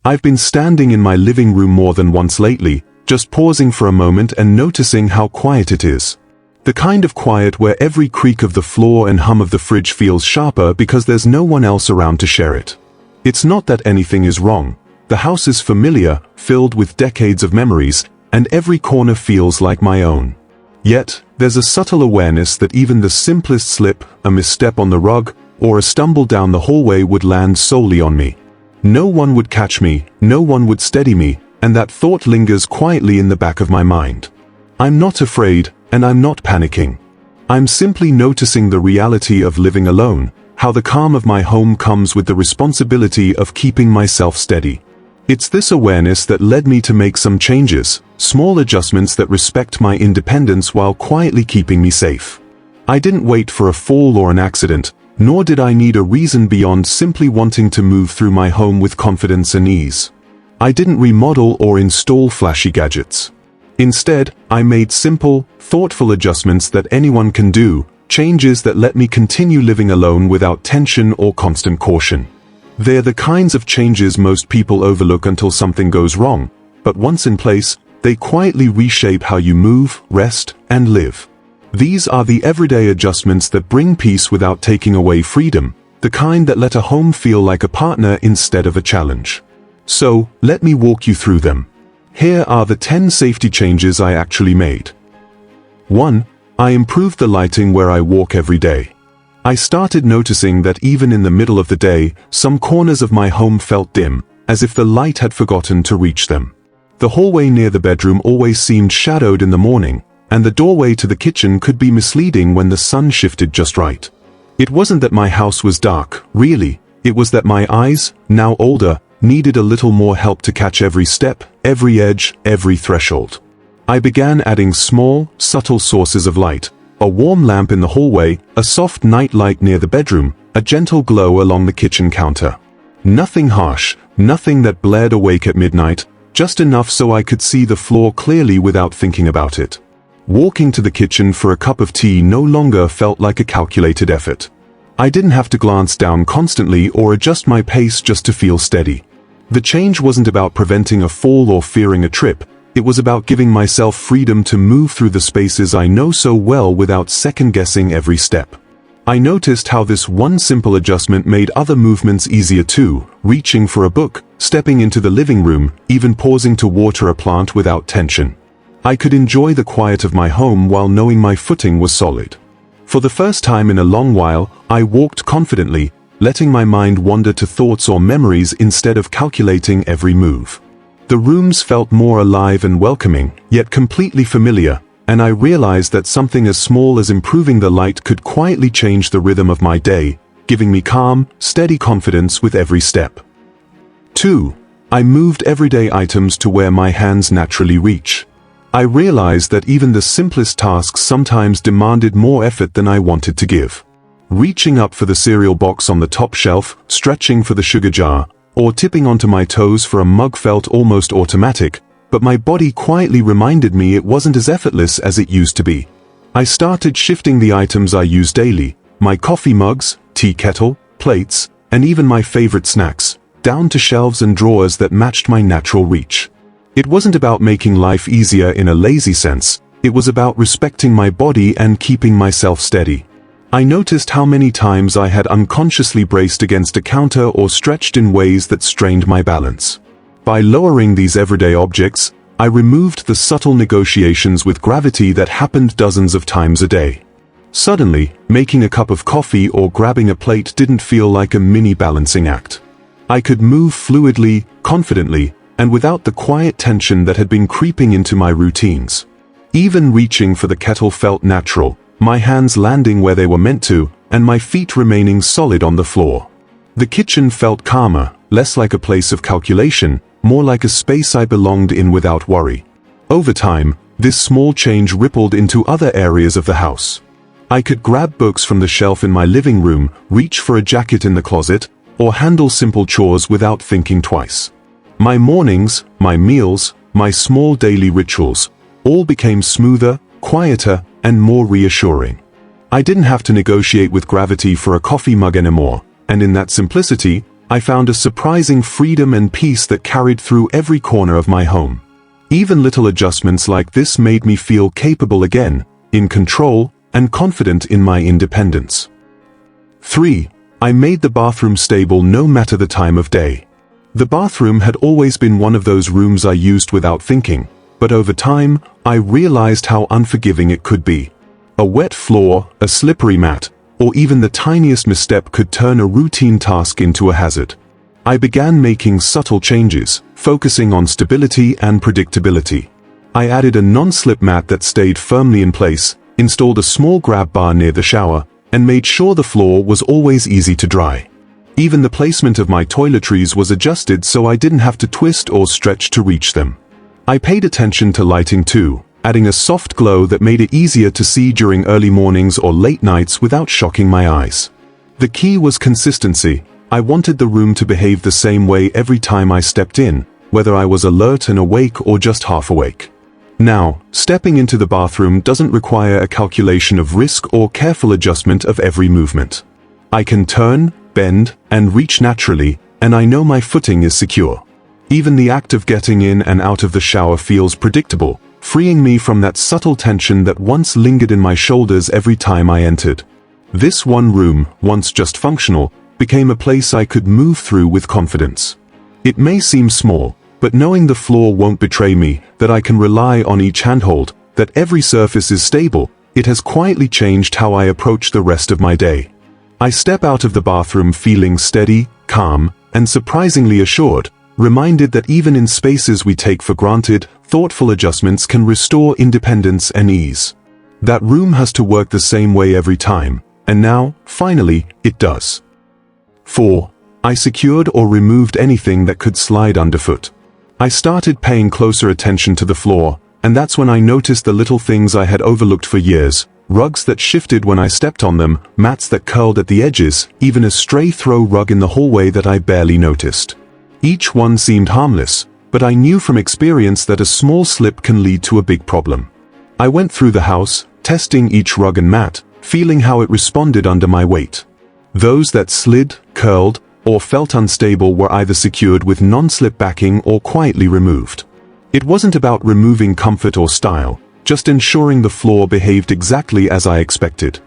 I've been standing in my living room more than once lately, just pausing for a moment and noticing how quiet it is. The kind of quiet where every creak of the floor and hum of the fridge feels sharper because there's no one else around to share it. It's not that anything is wrong. The house is familiar, filled with decades of memories, and every corner feels like my own. Yet, there's a subtle awareness that even the simplest slip, a misstep on the rug, or a stumble down the hallway would land solely on me. No one would catch me, no one would steady me, and that thought lingers quietly in the back of my mind. I'm not afraid, and I'm not panicking. I'm simply noticing the reality of living alone, how the calm of my home comes with the responsibility of keeping myself steady. It's this awareness that led me to make some changes, small adjustments that respect my independence while quietly keeping me safe. I didn't wait for a fall or an accident, nor did I need a reason beyond simply wanting to move through my home with confidence and ease. I didn't remodel or install flashy gadgets. Instead, I made simple, thoughtful adjustments that anyone can do, changes that let me continue living alone without tension or constant caution. They're the kinds of changes most people overlook until something goes wrong, but once in place, they quietly reshape how you move, rest, and live. These are the everyday adjustments that bring peace without taking away freedom, the kind that let a home feel like a partner instead of a challenge. So, let me walk you through them. Here are the 10 safety changes I actually made. 1. I improved the lighting where I walk every day. I started noticing that even in the middle of the day, some corners of my home felt dim, as if the light had forgotten to reach them. The hallway near the bedroom always seemed shadowed in the morning, and the doorway to the kitchen could be misleading when the sun shifted just right. It wasn't that my house was dark, really. It was that my eyes, now older, needed a little more help to catch every step, every edge, every threshold. I began adding small, subtle sources of light. A warm lamp in the hallway, a soft night light near the bedroom, a gentle glow along the kitchen counter. Nothing harsh, nothing that blared awake at midnight, just enough so I could see the floor clearly without thinking about it. Walking to the kitchen for a cup of tea no longer felt like a calculated effort. I didn't have to glance down constantly or adjust my pace just to feel steady. The change wasn't about preventing a fall or fearing a trip. It was about giving myself freedom to move through the spaces I know so well without second-guessing every step. I noticed how this one simple adjustment made other movements easier too, reaching for a book, stepping into the living room, even pausing to water a plant without tension. I could enjoy the quiet of my home while knowing my footing was solid. For the first time in a long while, I walked confidently, letting my mind wander to thoughts or memories instead of calculating every move. The rooms felt more alive and welcoming, yet completely familiar, and I realized that something as small as improving the light could quietly change the rhythm of my day, giving me calm, steady confidence with every step. 2. I moved everyday items to where my hands naturally reach. I realized that even the simplest tasks sometimes demanded more effort than I wanted to give. Reaching up for the cereal box on the top shelf, stretching for the sugar jar, or tipping onto my toes for a mug felt almost automatic, but my body quietly reminded me it wasn't as effortless as it used to be. I started shifting the items I use daily, my coffee mugs, tea kettle, plates, and even my favorite snacks, down to shelves and drawers that matched my natural reach. It wasn't about making life easier in a lazy sense, it was about respecting my body and keeping myself steady. I noticed how many times I had unconsciously braced against a counter or stretched in ways that strained my balance. By lowering these everyday objects, I removed the subtle negotiations with gravity that happened dozens of times a day. Suddenly, making a cup of coffee or grabbing a plate didn't feel like a mini balancing act. I could move fluidly, confidently, and without the quiet tension that had been creeping into my routines. Even reaching for the kettle felt natural, my hands landing where they were meant to, and my feet remaining solid on the floor. The kitchen felt calmer, less like a place of calculation, more like a space I belonged in without worry. Over time, this small change rippled into other areas of the house. I could grab books from the shelf in my living room, reach for a jacket in the closet, or handle simple chores without thinking twice. My mornings, my meals, my small daily rituals, all became smoother, quieter, and more reassuring. I didn't have to negotiate with gravity for a coffee mug anymore, and in that simplicity, I found a surprising freedom and peace that carried through every corner of my home. Even little adjustments like this made me feel capable again, in control, and confident in my independence. 3. I made the bathroom stable no matter the time of day. The bathroom had always been one of those rooms I used without thinking, but over time, I realized how unforgiving it could be. A wet floor, a slippery mat, or even the tiniest misstep could turn a routine task into a hazard. I began making subtle changes, focusing on stability and predictability. I added a non-slip mat that stayed firmly in place, installed a small grab bar near the shower, and made sure the floor was always easy to dry. Even the placement of my toiletries was adjusted so I didn't have to twist or stretch to reach them. I paid attention to lighting too, adding a soft glow that made it easier to see during early mornings or late nights without shocking my eyes. The key was consistency. I wanted the room to behave the same way every time I stepped in, whether I was alert and awake or just half awake. Now, stepping into the bathroom doesn't require a calculation of risk or careful adjustment of every movement. I can turn, bend, and reach naturally, and I know my footing is secure. Even the act of getting in and out of the shower feels predictable, freeing me from that subtle tension that once lingered in my shoulders every time I entered. This one room, once just functional, became a place I could move through with confidence. It may seem small, but knowing the floor won't betray me, that I can rely on each handhold, that every surface is stable, it has quietly changed how I approach the rest of my day. I step out of the bathroom feeling steady, calm, and surprisingly assured, reminded that even in spaces we take for granted, thoughtful adjustments can restore independence and ease. That room has to work the same way every time, and now, finally, it does. 4. I secured or removed anything that could slide underfoot. I started paying closer attention to the floor, and that's when I noticed the little things I had overlooked for years: rugs that shifted when I stepped on them, mats that curled at the edges, even a stray throw rug in the hallway that I barely noticed. Each one seemed harmless, but I knew from experience that a small slip can lead to a big problem. I went through the house, testing each rug and mat, feeling how it responded under my weight. Those that slid, curled, or felt unstable were either secured with non-slip backing or quietly removed. It wasn't about removing comfort or style, just ensuring the floor behaved exactly as I expected.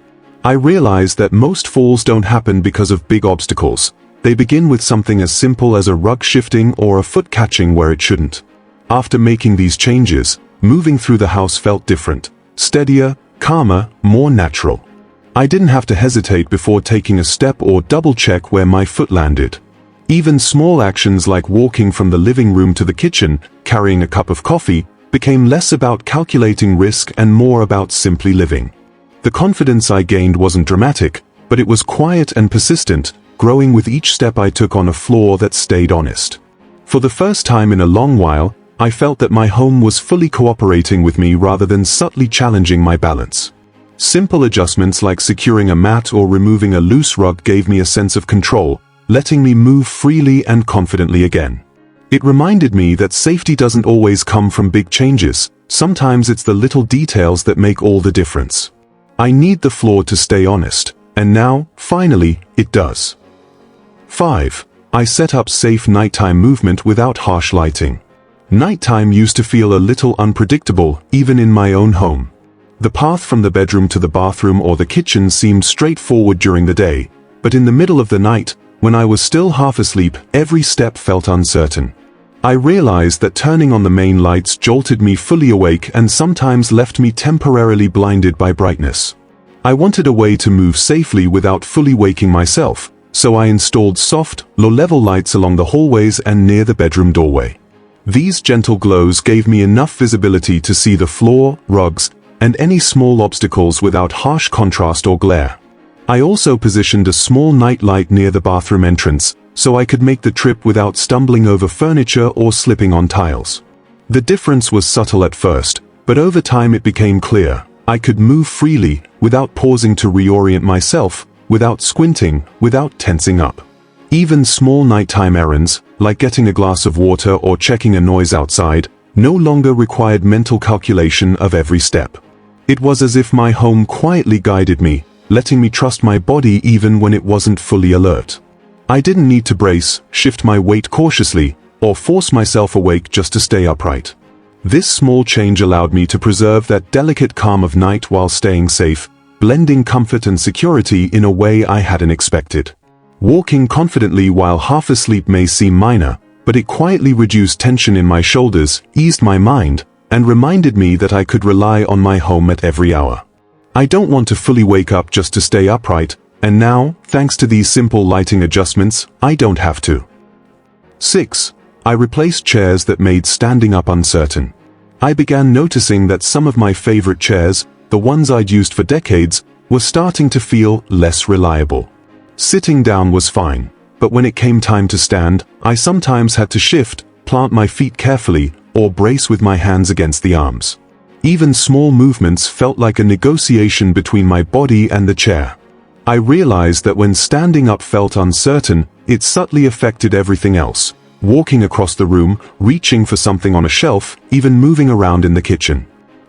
I realized that most falls don't happen because of big obstacles. They begin with something as simple as a rug shifting or a foot catching where it shouldn't. After making these changes, moving through the house felt different, steadier, calmer, more natural. I didn't have to hesitate before taking a step or double-check where my foot landed. Even small actions like walking from the living room to the kitchen, carrying a cup of coffee, became less about calculating risk and more about simply living. The confidence I gained wasn't dramatic, but it was quiet and persistent, growing with each step I took on a floor that stayed honest. For the first time in a long while, I felt that my home was fully cooperating with me rather than subtly challenging my balance. Simple adjustments like securing a mat or removing a loose rug gave me a sense of control, letting me move freely and confidently again. It reminded me that safety doesn't always come from big changes. Sometimes it's the little details that make all the difference. I need the floor to stay honest, and now, finally, it does. 5. I set up safe nighttime movement without harsh lighting. Nighttime used to feel a little unpredictable, even in my own home. The path from the bedroom to the bathroom or the kitchen seemed straightforward during the day, but in the middle of the night, when I was still half asleep, every step felt uncertain. I realized that turning on the main lights jolted me fully awake and sometimes left me temporarily blinded by brightness. I wanted a way to move safely without fully waking myself, so I installed soft, low-level lights along the hallways and near the bedroom doorway. These gentle glows gave me enough visibility to see the floor, rugs, and any small obstacles without harsh contrast or glare. I also positioned a small night light near the bathroom entrance, so I could make the trip without stumbling over furniture or slipping on tiles. The difference was subtle at first, but over time it became clear. I could move freely, without pausing to reorient myself, without squinting, without tensing up. Even small nighttime errands, like getting a glass of water or checking a noise outside, no longer required mental calculation of every step. It was as if my home quietly guided me, letting me trust my body even when it wasn't fully alert. I didn't need to brace, shift my weight cautiously, or force myself awake just to stay upright. This small change allowed me to preserve that delicate calm of night while staying safe, blending comfort and security in a way I hadn't expected. Walking confidently while half asleep may seem minor, but it quietly reduced tension in my shoulders, eased my mind, and reminded me that I could rely on my home at every hour. I don't want to fully wake up just to stay upright, and now, thanks to these simple lighting adjustments, I don't have to. 6. I replaced chairs that made standing up uncertain. I began noticing that some of my favorite chairs, the ones I'd used for decades, were starting to feel less reliable. Sitting down was fine, but when it came time to stand, I sometimes had to shift, plant my feet carefully, or brace with my hands against the arms. Even small movements felt like a negotiation between my body and the chair. I realized that when standing up felt uncertain, it subtly affected everything else. Walking across the room, reaching for something on a shelf, even moving around in the kitchen.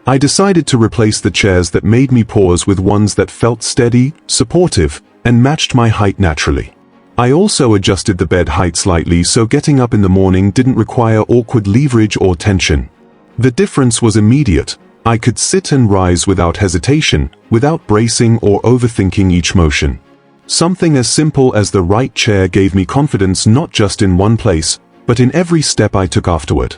I decided to replace the chairs that made me pause with ones that felt steady, supportive, and matched my height naturally. I also adjusted the bed height slightly so getting up in the morning didn't require awkward leverage or tension. The difference was immediate. I could sit and rise without hesitation, without bracing or overthinking each motion. Something as simple as the right chair gave me confidence not just in one place, but in every step I took afterward.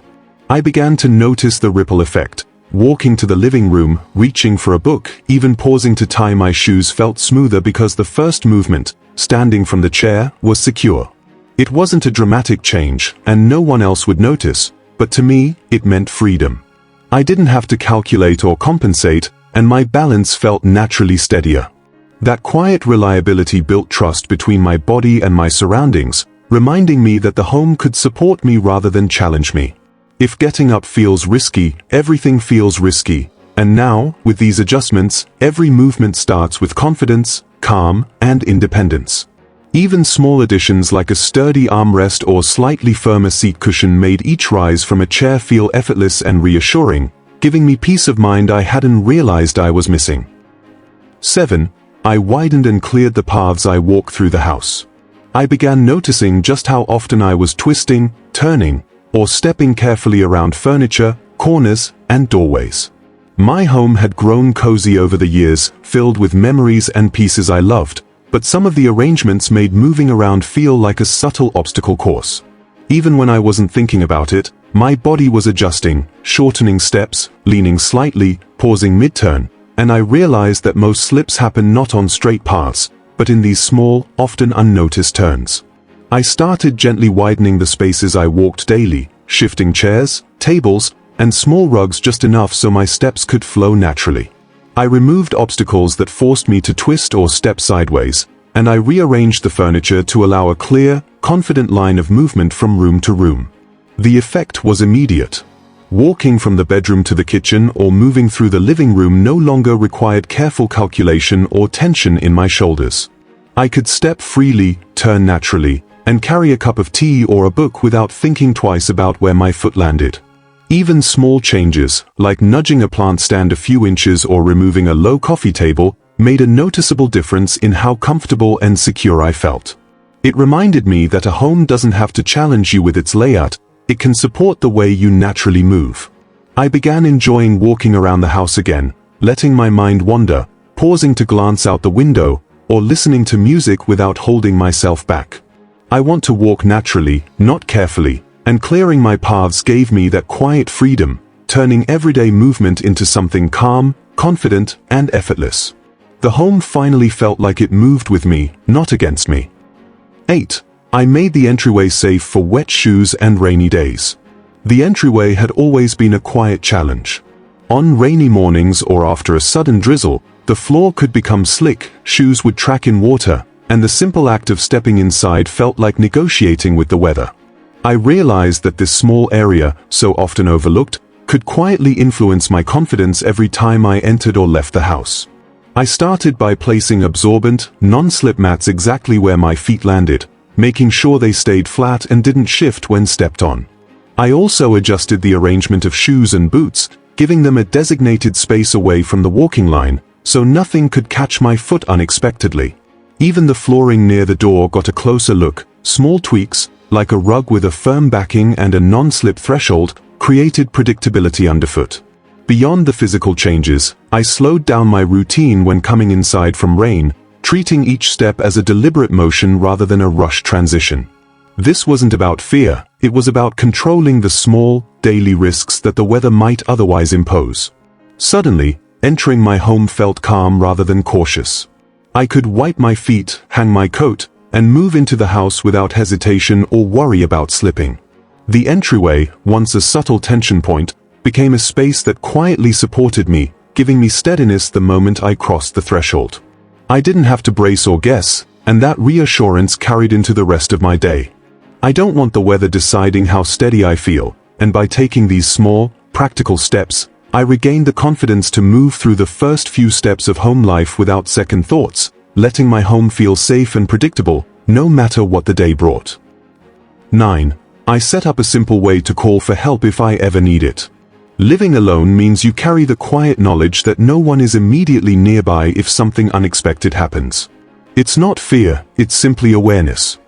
I began to notice the ripple effect. Walking to the living room, reaching for a book, even pausing to tie my shoes felt smoother because the first movement, standing from the chair, was secure. It wasn't a dramatic change, and no one else would notice, but to me, it meant freedom. I didn't have to calculate or compensate, and my balance felt naturally steadier. That quiet reliability built trust between my body and my surroundings, reminding me that the home could support me rather than challenge me. If getting up feels risky, everything feels risky. And now, with these adjustments, every movement starts with confidence, calm, and independence. Even small additions like a sturdy armrest or slightly firmer seat cushion made each rise from a chair feel effortless and reassuring, giving me peace of mind I hadn't realized I was missing. 7. I widened and cleared the paths I walk through the house. I began noticing just how often I was twisting, turning, or stepping carefully around furniture, corners, and doorways. My home had grown cozy over the years, filled with memories and pieces I loved, but some of the arrangements made moving around feel like a subtle obstacle course. Even when I wasn't thinking about it, my body was adjusting, shortening steps, leaning slightly, pausing mid-turn, and I realized that most slips happen not on straight paths, but in these small, often unnoticed turns. I started gently widening the spaces I walked daily, shifting chairs, tables, and small rugs just enough so my steps could flow naturally. I removed obstacles that forced me to twist or step sideways, and I rearranged the furniture to allow a clear, confident line of movement from room to room. The effect was immediate. Walking from the bedroom to the kitchen or moving through the living room no longer required careful calculation or tension in my shoulders. I could step freely, turn naturally, and carry a cup of tea or a book without thinking twice about where my foot landed. Even small changes, like nudging a plant stand a few inches or removing a low coffee table, made a noticeable difference in how comfortable and secure I felt. It reminded me that a home doesn't have to challenge you with its layout, it can support the way you naturally move. I began enjoying walking around the house again, letting my mind wander, pausing to glance out the window, or listening to music without holding myself back. I want to walk naturally, not carefully, and clearing my paths gave me that quiet freedom, turning everyday movement into something calm, confident, and effortless. The home finally felt like it moved with me, not against me. 8. I made the entryway safe for wet shoes and rainy days. The entryway had always been a quiet challenge. On rainy mornings or after a sudden drizzle, the floor could become slick, shoes would track in water, and the simple act of stepping inside felt like negotiating with the weather. I realized that this small area, so often overlooked, could quietly influence my confidence every time I entered or left the house. I started by placing absorbent, non-slip mats exactly where my feet landed, making sure they stayed flat and didn't shift when stepped on. I also adjusted the arrangement of shoes and boots, giving them a designated space away from the walking line, so nothing could catch my foot unexpectedly. Even the flooring near the door got a closer look, Small tweaks, like a rug with a firm backing and a non-slip threshold, created predictability underfoot. Beyond the physical changes, I slowed down my routine when coming inside from rain, treating each step as a deliberate motion rather than a rushed transition. This wasn't about fear, it was about controlling the small, daily risks that the weather might otherwise impose. Suddenly, entering my home felt calm rather than cautious. I could wipe my feet, hang my coat, and move into the house without hesitation or worry about slipping. The entryway, once a subtle tension point, became a space that quietly supported me, giving me steadiness the moment I crossed the threshold. I didn't have to brace or guess, and that reassurance carried into the rest of my day. I don't want the weather deciding how steady I feel, and by taking these small, practical steps, I regained the confidence to move through the first few steps of home life without second thoughts, letting my home feel safe and predictable, no matter what the day brought. 9. I set up a simple way to call for help if I ever need it. Living alone means you carry the quiet knowledge that no one is immediately nearby if something unexpected happens. It's not fear, it's simply awareness.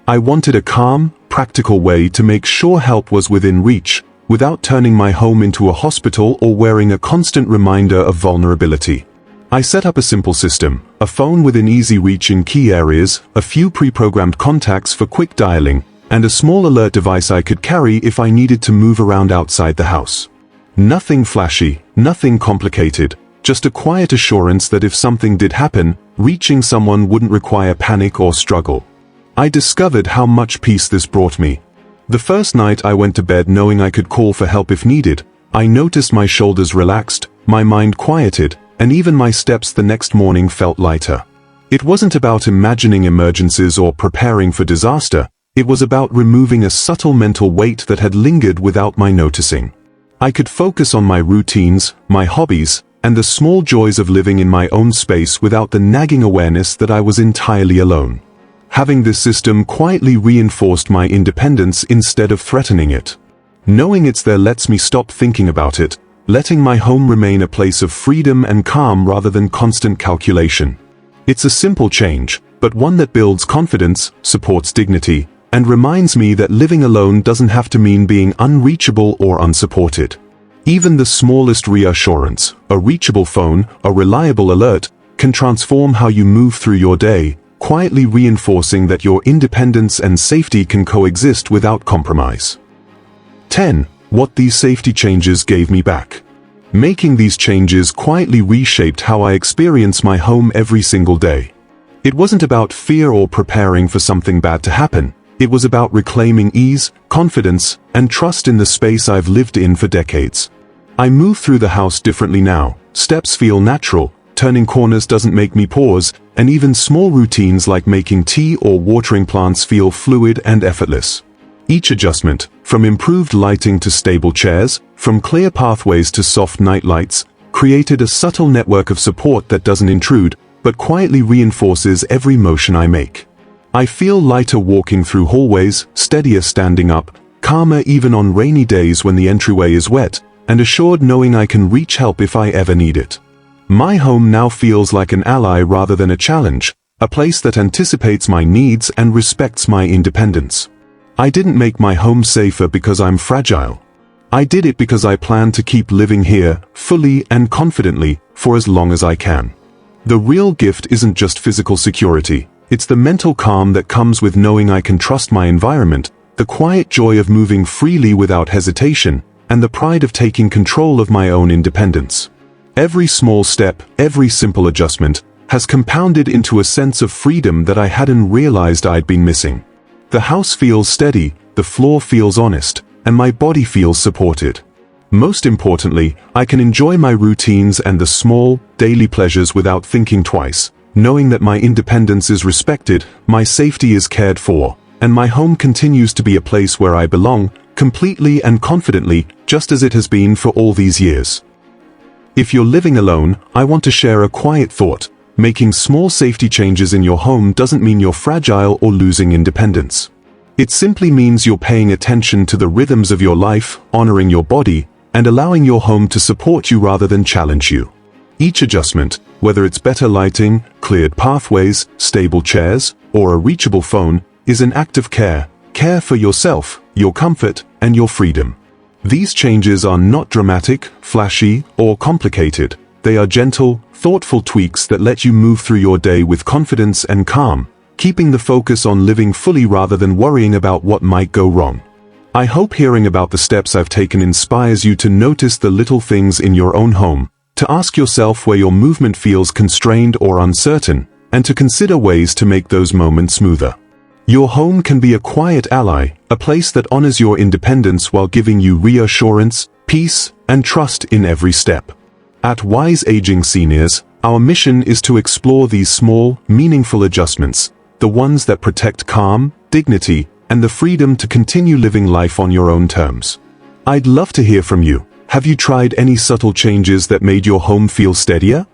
I wanted a calm, practical way to make sure help was within reach, without turning my home into a hospital or wearing a constant reminder of vulnerability. I set up a simple system, a phone within easy reach in key areas, a few pre-programmed contacts for quick dialing, and a small alert device I could carry if I needed to move around outside the house. Nothing flashy, nothing complicated, just a quiet assurance that if something did happen, reaching someone wouldn't require panic or struggle. I discovered how much peace this brought me. The first night I went to bed knowing I could call for help if needed, I noticed my shoulders relaxed, my mind quieted, and even my steps the next morning felt lighter. It wasn't about imagining emergencies or preparing for disaster, it was about removing a subtle mental weight that had lingered without my noticing. I could focus on my routines, my hobbies, and the small joys of living in my own space without the nagging awareness that I was entirely alone. Having this system quietly reinforced my independence instead of threatening it. Knowing it's there lets me stop thinking about it, letting my home remain a place of freedom and calm rather than constant calculation. It's a simple change, but one that builds confidence, supports dignity, and reminds me that living alone doesn't have to mean being unreachable or unsupported. Even the smallest reassurance, a reachable phone, a reliable alert, can transform how you move through your day, quietly reinforcing that your independence and safety can coexist without compromise. 10. What these safety changes gave me back. Making these changes quietly reshaped how I experience my home every single day. It wasn't about fear or preparing for something bad to happen. It was about reclaiming ease, confidence, and trust in the space I've lived in for decades. I move through the house differently now. Steps feel natural, turning corners doesn't make me pause, and even small routines like making tea or watering plants feel fluid and effortless. Each adjustment, from improved lighting to stable chairs, from clear pathways to soft night lights, created a subtle network of support that doesn't intrude, but quietly reinforces every motion I make. I feel lighter walking through hallways, steadier standing up, calmer even on rainy days when the entryway is wet, and assured knowing I can reach help if I ever need it. My home now feels like an ally rather than a challenge, a place that anticipates my needs and respects my independence. I didn't make my home safer because I'm fragile. I did it because I plan to keep living here, fully and confidently, for as long as I can. The real gift isn't just physical security, it's the mental calm that comes with knowing I can trust my environment, the quiet joy of moving freely without hesitation, and the pride of taking control of my own independence. Every small step, every simple adjustment, has compounded into a sense of freedom that I hadn't realized I'd been missing. The house feels steady, the floor feels honest, and my body feels supported. Most importantly, I can enjoy my routines and the small, daily pleasures without thinking twice, knowing that my independence is respected, my safety is cared for, and my home continues to be a place where I belong, completely and confidently, just as it has been for all these years. If you're living alone, I want to share a quiet thought. Making small safety changes in your home doesn't mean you're fragile or losing independence. It simply means you're paying attention to the rhythms of your life, honoring your body, and allowing your home to support you rather than challenge you. Each adjustment, whether it's better lighting, cleared pathways, stable chairs, or a reachable phone, is an act of care, care for yourself, your comfort, and your freedom. These changes are not dramatic, flashy, or complicated. They are gentle, thoughtful tweaks that let you move through your day with confidence and calm, keeping the focus on living fully rather than worrying about what might go wrong. I hope hearing about the steps I've taken inspires you to notice the little things in your own home, to ask yourself where your movement feels constrained or uncertain, and to consider ways to make those moments smoother. Your home can be a quiet ally, a place that honors your independence while giving you reassurance, peace, and trust in every step. At Wise Aging Seniors, our mission is to explore these small, meaningful adjustments, the ones that protect calm, dignity, and the freedom to continue living life on your own terms. I'd love to hear from you. Have you tried any subtle changes that made your home feel steadier?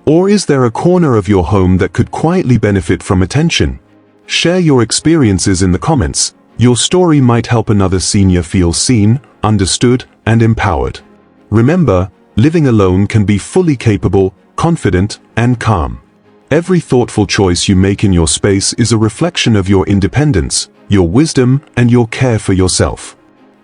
Or is there a corner of your home that could quietly benefit from attention? Share your experiences in the comments. Your story might help another senior feel seen, understood, and empowered. Remember, living alone can be fully capable, confident, and calm. Every thoughtful choice you make in your space is a reflection of your independence, your wisdom, and your care for yourself.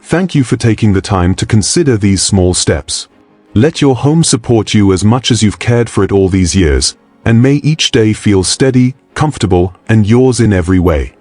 Thank you for taking the time to consider these small steps. Let your home support you as much as you've cared for it all these years, and may each day feel steady, comfortable, and yours in every way.